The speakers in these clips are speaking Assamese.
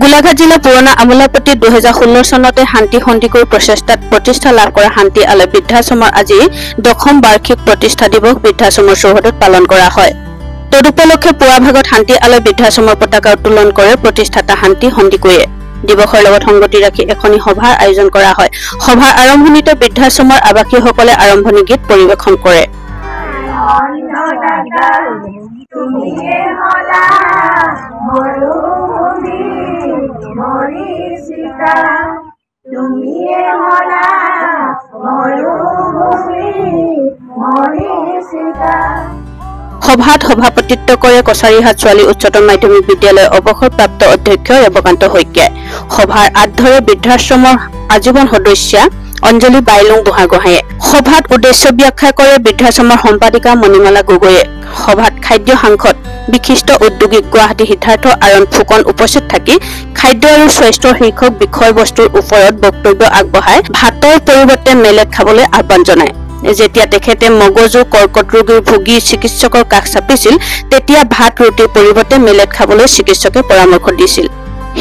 গোলাঘাট জিলা পুৰণা আমোলাপট্টি 2016 চনতে শান্তি সন্ধিকৈ প্ৰচেষ্টাত প্ৰতিষ্ঠা লাভ কৰা শান্তি আলয় বৃদ্ধাশ্ৰমৰ আজি 10ম বাৰ্ষিক প্ৰতিষ্ঠা দিৱস বৃদ্ধাশ্ৰমৰ চৌহদত পালন কৰা হয়। তদুপলক্ষে পুৱা ভাগত শান্তি আলয় বৃদ্ধাশ্ৰমৰ পতাকা উত্তোলন কৰে প্ৰতিষ্ঠাতা শান্তি সন্ধিকৈয়ে। দিৱসৰ লগত সংগতি ৰাখি এখনি সভাৰ আয়োজন কৰা হয়। সভাৰ আৰম্ভণিতে বৃদ্ধাশ্ৰমৰ আৱাসীসকলে আৰম্ভণি গীত পৰিৱেশন কৰে। সভাত সভাপতিত্ব কৰে কছাৰীহাট ছোৱালী উচ্চতৰ মাধ্যমিক বিদ্যালয়ৰ অৱসৰপ্ৰাপ্ত অধ্যক্ষ ৰেৱকান্ত শইকীয়াই। সভাৰ আঁত ধৰে বৃদ্ধাশ্ৰমৰ আজীৱন সদস্যা অঞ্জলি বাইলুং বুঢ়াগোহাঁয়ে। সভাত উদ্দেশ্য ব্যাখ্যা কৰে বৃদ্ধাশ্ৰমৰ সম্পাদিকা মণিমালা গগৈয়ে। সভাত খাদ্য সাংসদ বিশিষ্ট উদ্যোগিক গুৱাহাটী সিদ্ধাৰ্থ আৰণ ফুকন উপস্থিত থাকি খাদ্য আৰু স্বাস্থ্যৰ শীৰ্ষক বিষয়বস্তুৰ ওপৰত বক্তব্য আগবঢ়াই ভাতৰ পৰিৱৰ্তে মেলেট খাবলৈ আহ্বান জনায়। যেতিয়া তেখেতে মগজু কৰ্কট ৰোগীৰ ভোগী চিকিৎসকৰ কাষ চাপিছিল তেতিয়া ভাত ৰুটিৰ পৰিৱৰ্তে মেলেট খাবলৈ চিকিৎসকে পৰামৰ্শ দিছিল।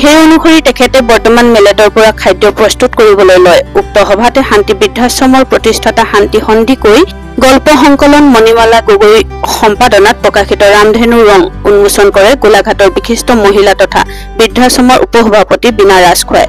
সেই অনুসৰি তেখেতে বৰ্তমান মেলেটৰ পৰা খাদ্য প্ৰস্তুত কৰিবলৈ লয়। উক্ত সভাতে শান্তি বৃদ্ধাশ্ৰমৰ প্ৰতিষ্ঠাতা শান্তি সন্ধিকৈ গল্প সংকলন মণিমালা গগৈ সম্পাদনাত প্ৰকাশিত ৰামধেনু ৰং উন্মোচন কৰে গোলাঘাটৰ বিশিষ্ট মহিলা তথা বৃদ্ধাশ্ৰমৰ উপসভাপতি বীণা ৰাজখোৱাই।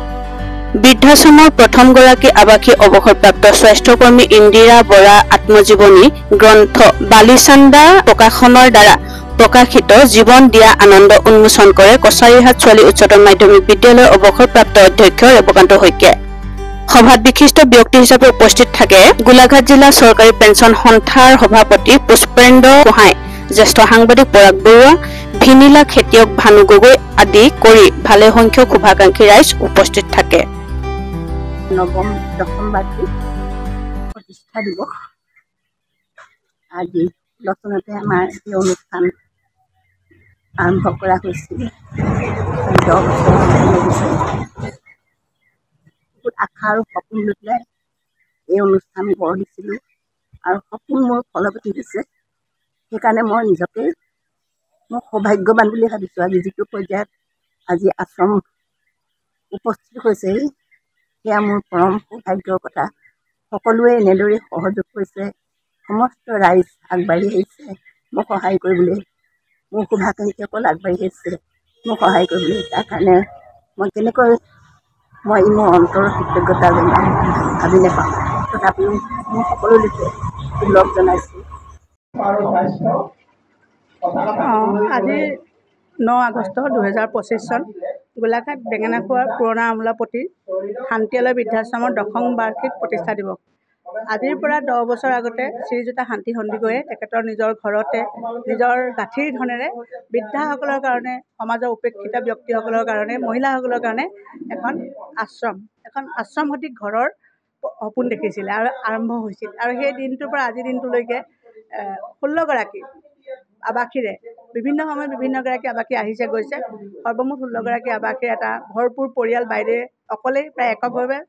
বৃদ্ধাশ্ৰমৰ প্ৰথমগৰাকী আৱাসী অৱসৰপ্ৰাপ্ত স্বাস্থ্যকৰ্মী ইন্দিৰা বৰা আত্মজীৱনী গ্ৰন্থ বালিচান্দা প্ৰকাশনৰ দ্বাৰা প্ৰকাশিত জীৱন দিয়া আনন্দ উন্মোচন কৰে কছাৰীহাট ছোৱালী উচ্চতৰ মাধ্যমিক বিদ্যালয়ৰ অৱসৰপ্ৰাপ্ত অধ্যক্ষ ৰেৱকান্ত শইকীয়াই। সভাত বিশিষ্ট ব্যক্তি হিচাপে উপস্থিত থাকে গোলাঘাট জিলা চৰকাৰী পেঞ্চন সন্থাৰ সভাপতি পুষ্পেন্দ্ৰ গোহাঁই, জ্যেষ্ঠ সাংবাদিক পৰাগ বৰুৱা, ভিনিলা খেতিয়ক ভানু গগৈ আদি কৰি ভালে সংখ্যক শুভাকাংক্ষী ৰাইজ উপস্থিত থাকে। নৱম দশম বাৰ্ষিক প্ৰতিষ্ঠা দিৱস আজি লক্ষ্ণতে আমাৰ এই অনুষ্ঠান আৰম্ভ কৰা হৈছিল। 10 বছৰ লাগিছে। বহুত আশা আৰু সপোন লৈ পেলাই এই অনুষ্ঠান গঢ় দিছিলোঁ আৰু সপোন মোৰ ফলৱতী হৈছে। সেইকাৰণে মই নিজকে মই সৌভাগ্যৱান বুলি ভাবিছোঁ। আজি যিটো পৰ্যায়ত আজি আশ্ৰম উপস্থিত হৈছে সেয়া মোৰ পৰম সৌভাগ্যৰ কথা। সকলোৱে এনেদৰে সহযোগ কৰিছে, সমস্ত ৰাইজ আগবাঢ়ি আহিছে মোক সহায় কৰিবলৈ, মোৰ শুভাকাংক্ষীসকল আগবাঢ়ি আহিছে মোক সহায় কৰিবলৈ। তাৰ কাৰণে মই কেনেকৈ মই মোৰ অন্তৰৰ কৃতজ্ঞতা জনাম ভাবি নাপাওঁ। তথাপিও মই সকলোলৈকে সুলভ জনাইছোঁ। আজি 9 আগষ্ট 2025 চন গোলাঘাট বেঙেনাখোৱাৰ পুৰণা আমোলাপট্টি শান্তি আলয় বৃদ্ধাশ্ৰমৰ 10ম বাৰ্ষিক প্ৰতিষ্ঠা দিৱস। আজিৰ পৰা 10 বছৰ আগতে শ্ৰীযুতা শান্তি সন্ধিকৈয়ে তেখেতৰ নিজৰ ঘৰতে নিজৰ গাঁঠিৰ ধনেৰে বৃদ্ধাসকলৰ কাৰণে, সমাজৰ উপেক্ষিত ব্যক্তিসকলৰ কাৰণে, মহিলাসকলৰ কাৰণে এখন আশ্ৰম সদৃশ ঘৰৰ সপোন দেখিছিল আৰু আৰম্ভ হৈছিল। আৰু সেই দিনটোৰ পৰা আজিৰ দিনটোলৈকে 16গৰাকী আৱাসীৰে বিভিন্ন সময়ত বিভিন্নগৰাকী আৱাসী আহিছে গৈছে। সৰ্বমুঠ 16গৰাকী আৱাসীৰ এটা ভৰপূৰ পৰিয়াল বাইদেৱে অকলেই প্ৰায় এককভাৱে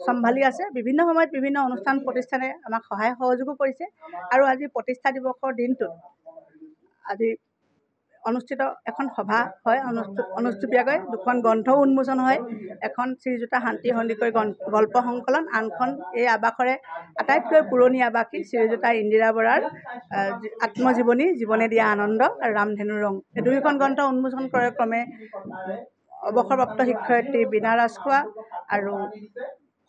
চম্ভালি আছে। বিভিন্ন সময়ত বিভিন্ন অনুষ্ঠান প্ৰতিষ্ঠানে আমাক সহায় সহযোগো কৰিছে। আৰু আজি প্ৰতিষ্ঠা দিৱসৰ দিনটোত আজি অনুষ্ঠিত এখন সভা হয়, অনুষ্টুপীয়াকৈ 2খন গ্ৰন্থও উন্মোচন হয়। এখন শ্ৰীযুতা শান্তি সন্ধিকৈ গল্প সংকলন, আনখন এই আৱাসৰে আটাইতকৈ পুৰণি আৱাসী শ্ৰীযুতা ইন্দিৰা বৰাৰ আত্মজীৱনী জীৱনে দিয়া আনন্দ আৰু ৰামধেনু ৰং। এই 2খন গ্ৰন্থ উন্মোচন কৰে ক্ৰমে অৱসৰপ্ৰাপ্ত শিক্ষয়িত্ৰী বীণা ৰাজখোৱা আৰু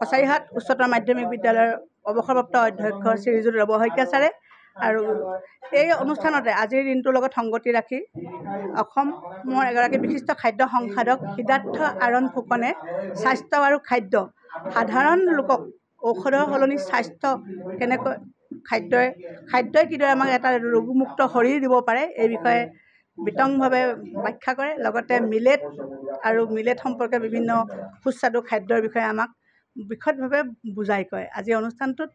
কছাৰীহাট উচ্চতৰ মাধ্যমিক বিদ্যালয়ৰ অৱসৰপ্ৰাপ্ত অধ্যক্ষ শ্ৰীযুত ৰৱ শইকীয়া ছাৰে। আৰু এই অনুষ্ঠানতে আজিৰ দিনটোৰ লগত সংগতি ৰাখি অসমৰ এগৰাকী বিশিষ্ট খাদ্য সংসাধক সিদ্ধাৰ্থ আৰণ ফুকনে স্বাস্থ্য আৰু খাদ্য, সাধাৰণ লোকক ঔষধৰ সলনি স্বাস্থ্য কেনেকৈ খাদ্যই কিদৰে আমাক এটা ৰোগমুক্ত শৰীৰ দিব পাৰে এই বিষয়ে বিতংভাৱে ব্যাখ্যা কৰে। লগতে মিলেট সম্পৰ্কে বিভিন্ন সুস্বাদু খাদ্যৰ বিষয়ে আমাক বিশদভাৱে বুজাই কয়। আজি অনুষ্ঠানটোত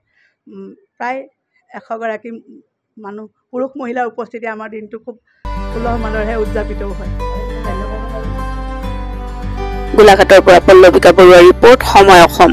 প্ৰায় 100গৰাকী মানুহ পুৰুষ মহিলাৰ উপস্থিতি আমাৰ দিনটো খুব উলহ মালহেৰে উদযাপিতও হয়। গোলাঘাটৰ পৰা পল্লৱিকা বৰুৱাৰ ৰিপৰ্ট, সময় অসম।